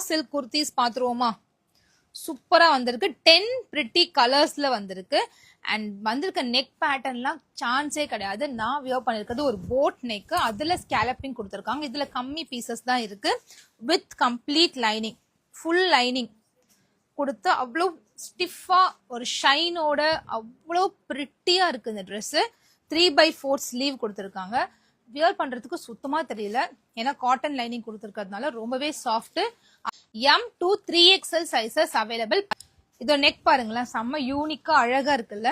Silk kurtis பாத்துருவோமா? சூப்பரா வந்திருக்கு. 10 pretty கலர்ஸ்ல வந்திருக்கு. அண்ட் வந்திருக்க நெக் பேட்டர்ன்லாம் சான்ஸே கிடையாது. நான் வியர் பண்ணிருக்கிறது ஒரு போட் நெக், அதுல ஸ்கேலப்பிங் கொடுத்துருக்காங்க. இதுல கம்மி பீசஸ் தான் இருக்கு. With complete lining, full lining கொடுத்து அவ்வளோ ஸ்டிஃபா ஒரு ஷைனோட அவ்வளோ பிரிட்டியா இருக்கு இந்த ட்ரெஸ். 3/4 ஸ்லீவ் கொடுத்துருக்காங்க. வியர் பண்றதுக்கு சுத்தமா தெரியல, ஏன்னா காட்டன் லைனிங் கொடுத்துருக்கிறதுனால ரொம்பவே soft. M to 3XL sizes available. இதோ நெக் பாருங்களேன், செம்ம யூனிக்கா அழகா இருக்குல்ல.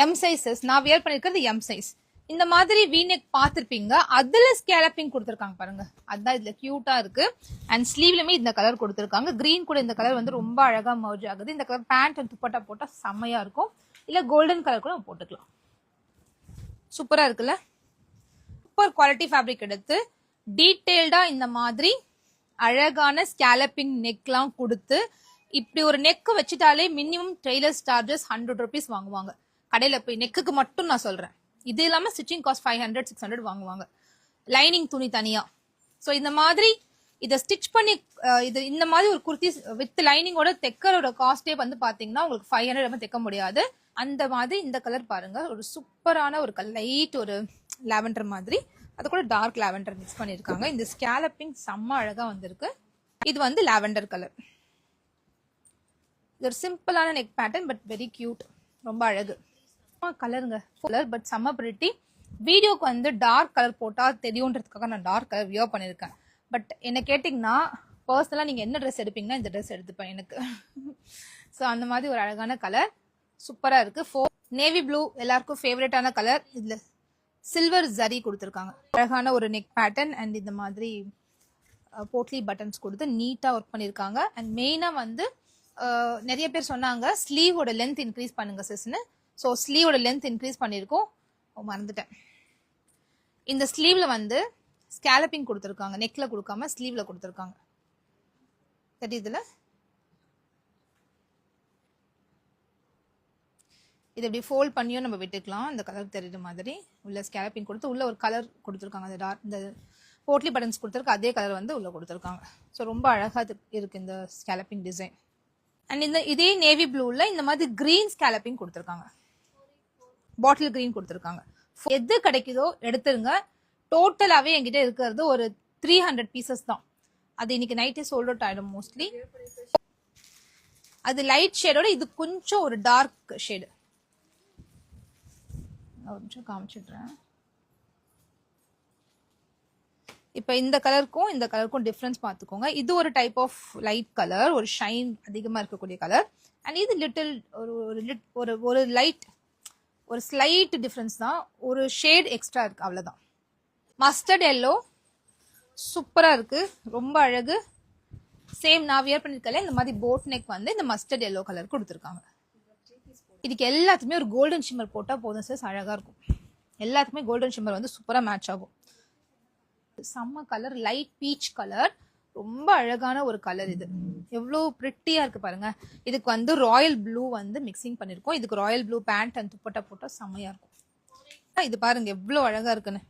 M சைசஸ் நான் வியர் பண்ணிருக்கிறது M சைஸ். இந்த மாதிரி வி நெக் பார்த்திருப்பீங்க, அதுல ஸ்கேலப்பிங் கொடுத்துருக்காங்க பாருங்க, அதுதான் இதுல கியூட்டா இருக்கு. அண்ட் ஸ்லீவ்லயுமே இந்த கலர் கொடுத்துருக்காங்க. கிரீன் கூட இந்த கலர் வந்து ரொம்ப அழகா மர்ஜ் ஆகுது. இந்த கலர் பேண்ட் அண்ட் துப்பட்டா போட்டா செம்மையா இருக்கும். இல்ல கோல்டன் கலர் கூட போட்டுக்கலாம். சூப்பரா இருக்குல்ல. சூப்பர் குவாலிட்டி ஃபேப்ரிக் எடுத்து டீடைல்டா இந்த மாதிரி அழகான ஸ்கேலப்பிங் நெக்லாம் கொடுத்து, இப்படி ஒரு நெக் வச்சுட்டாலே மினிமம் டெய்லர்ஸ் சார்ஜஸ் 100 rupees வாங்குவாங்க கடையில போய். நெக்குக்கு மட்டும் நான் சொல்றேன். இது இல்லாம ஸ்டிச்சிங் காஸ்ட் 500 600 வாங்குவாங்க, லைனிங் துணி தனியா. ஸோ இந்த மாதிரி இதை ஸ்டிச் பண்ணி இது இந்த மாதிரி ஒரு குர்த்தி வித் லைனிங்கோட தைக்கரோட காஸ்டே வந்து பாத்தீங்கன்னா உங்களுக்கு 500 தைக்க முடியாது. அந்த மாதிரி இந்த கலர் பாருங்க, ஒரு சூப்பரான ஒரு லைட் ஒரு லாவெண்டர் மாதிரி, அது கூட டார்க் லாவெண்டர் மிக்ஸ் பண்ணிருக்காங்க. இந்த ஸ்கேலப்பிங் செம்ம அழகா வந்திருக்கு. இது வந்து லாவெண்டர் கலர். இது ஒரு சிம்பிளான neck pattern but very cute, ரொம்ப அழகு கலருங்க. கலர் பட் செம்ம பிரிட்டி. வீடியோக்கு வந்து டார்க் கலர் போட்டா தெரியுன்றதுக்காக நான் டார்க் கலர் வியர் பண்ணிருக்கேன். பட் என்ன கேட்டிங்கன்னா பர்சனலா நீங்க என்ன ட்ரெஸ் எடுப்பீங்கன்னா இந்த ட்ரெஸ் எடுத்துப்பேன் எனக்கு. ஸோ அந்த மாதிரி ஒரு அழகான கலர் சூப்பரா இருக்கு. நேவி ப்ளூ எல்லாருக்கும் ஃபேவரட்டான கலர். இதுல சில்வர் ஜரி கொடுத்துருக்காங்க. அழகான ஒரு நெக் பேட்டர்ன் அண்ட் இந்த மாதிரி போட்லி பட்டன்ஸ் கொடுத்து நீட்டா ஒர்க் பண்ணிருக்காங்க. அண்ட் மெயினா வந்து நிறைய பேர் சொன்னாங்க ஸ்லீவோட லென்த் இன்க்ரீஸ் பண்ணுங்க சிஸ்ன்னு. ஸோ ஸ்லீவோட லென்த் இன்க்ரீஸ் பண்ணியிருக்கோம். மறந்துட்டேன். இந்த ஸ்லீவ்ல வந்து ஸ்கேலப்பிங் கொடுத்துருக்காங்க, நெக்ல கொடுக்காம ஸ்லீவ்ல கொடுத்துருக்காங்க. தெரியுதுல? இது இப்படி ஃபோல்ட் பண்ணியும் நம்ம விட்டுக்கலாம். இந்த கலர் தெரியுற மாதிரி உள்ள ஸ்கேலப்பிங் கொடுத்து உள்ள ஒரு கலர் கொடுத்துருக்காங்க. அந்த டார்க் இந்த போட்லி பட்டன்ஸ் கொடுத்துருக்கு அதே கலர் வந்து உள்ள கொடுத்துருக்காங்க. ஸோ ரொம்ப அழகா இருக்கு இந்த ஸ்கேலப்பிங் டிசைன். அண்ட் இந்த இதே நேவி ப்ளூல இந்த மாதிரி கிரீன் ஸ்கேலப்பிங் கொடுத்துருக்காங்க, பாட்டில் கிரீன் கொடுத்துருக்காங்க. எது கிடைக்குதோ எடுத்துருங்க. டோட்டலாவே என்கிட்ட இருக்கிறது ஒரு 300 பீசஸ் தான். அது இன்னைக்கு நைட்டே சோல்ட் அவுட் ஆயிடும் மோஸ்ட்லி. அது லைட் ஷேடோட இது கொஞ்சம் ஒரு டார்க் ஷேடு. ஒரு நிமிஷம் காமிச்சிடுறேன். இப்ப இந்த கலருக்கும் இந்த கலருக்கும் டிஃபரன்ஸ் பார்த்துக்கோங்க. இது ஒரு டைப் ஆஃப் லைட் கலர், ஒரு ஷைன் அதிகமா இருக்கக்கூடிய கலர். அண்ட் இது லிட்டில் ஒரு லைட் ஒரு ஸ்லைட் டிஃபரன்ஸ் தான், ஒரு ஷேட் எக்ஸ்ட்ரா இருக்கு அவ்வளவுதான். மஸ்டர்ட் எல்லோ சூப்பரா இருக்கு, ரொம்ப அழகு. சேம் நான் வியர் பண்ணிருக்கல இந்த மாதிரி போட் நெக் வந்து இந்த மஸ்டர்ட் எல்லோ கலர் கொடுத்துருக்காங்க. இதுக்கு எல்லாத்துக்குமே ஒரு கோல்டன் ஷிம்மர் போட்டா போதும் சார், அழகா இருக்கும். எல்லாத்துக்குமே கோல்டன் ஷிம்மர் வந்து சூப்பரா மேட்ச் ஆகும். செம்ம கலர், லைட் பீச் கலர், ரொம்ப அழகான ஒரு கலர். இது எவ்வளவு பிரிட்டியா இருக்கு பாருங்க. இதுக்கு வந்து ராயல் ப்ளூ வந்து மிக்சிங் பண்ணிருக்கோம். இதுக்கு royal blue pant and dupatta போட்டா செம்மையா இருக்கும். இது பாருங்க எவ்வளவு அழகா இருக்குன்னு.